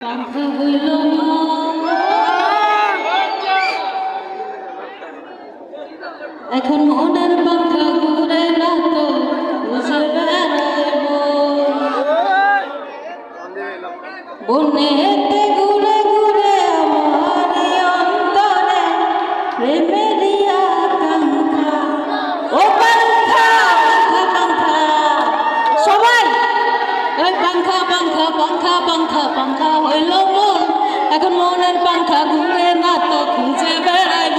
পাখা হইল এখন মনের পাখা ঘুরে না তো বুঝে বেড়াইব বনেতে ঘুরে ঘুরে আমার অন্তরে প্রেমেরই আকাঙ্ক্ষা ও পাখা পাখা পাখা সবাই ওই পাখা পাখা পাখা পাখা পাখা হইল মন এখন মনের পাখা ঘুরে না তো খুঁজে বেড়াইব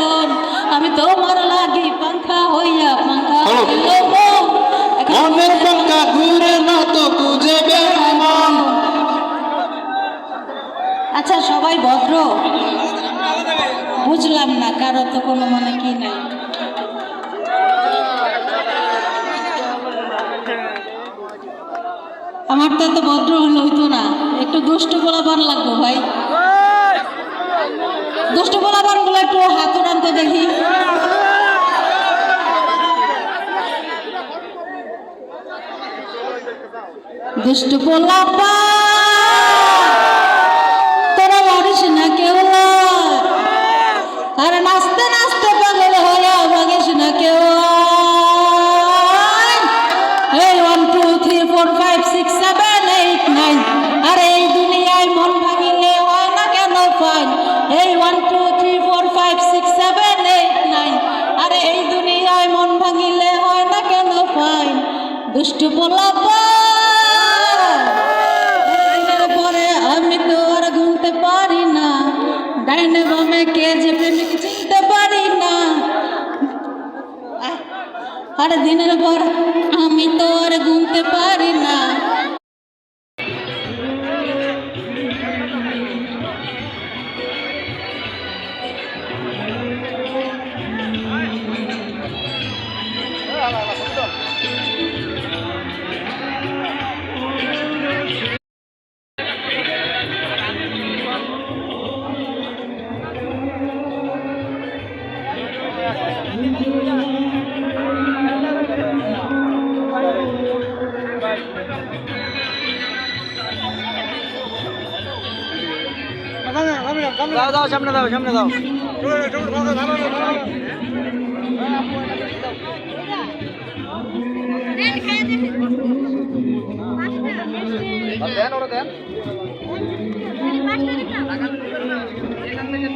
আমি তোমার লাগি পাখা হইয়া পাখা হইল মন মনের পাখা ঘুরে না তো খুঁজে বেড়াইব। আচ্ছা সবাই ভদ্র বুঝলাম না কারো তো কোনো মানে কি নাই আমার তো এত ভদ্র হলে হইতো না একটু দুষ্ট বলাবার লাগবো ভাই দুষ্ট বলাবার গুলো একটু হাত উড়ানতে দেখি দুষ্ট বলাবা তোরা মারিস না কেউ আরে নাচতে নাচতে পাগল হইয়া ভাগিস না কেউ এই 1 2 3 4 5 6 7 8 9 আরে এই দুনিয়ায় মন ভাঙিলে হয় না কেন ফাইন এই 1 2 3 4 5 6 7 8 9 আরে এই দুনিয়ায় মন ভাঙিলে হয় না কেন ফাইন দুষ্ট বলাবা পরে আমি তো আর ঘুমতে পারি না ডাইনে বামে কে যে প্রেমিক চিনতে পারি না আর দিনের পর আমি তো আর ঘুমতে পারি না দাও দাও সামনে দাও সামনে দাও দেন ওরা দেন এখান থেকে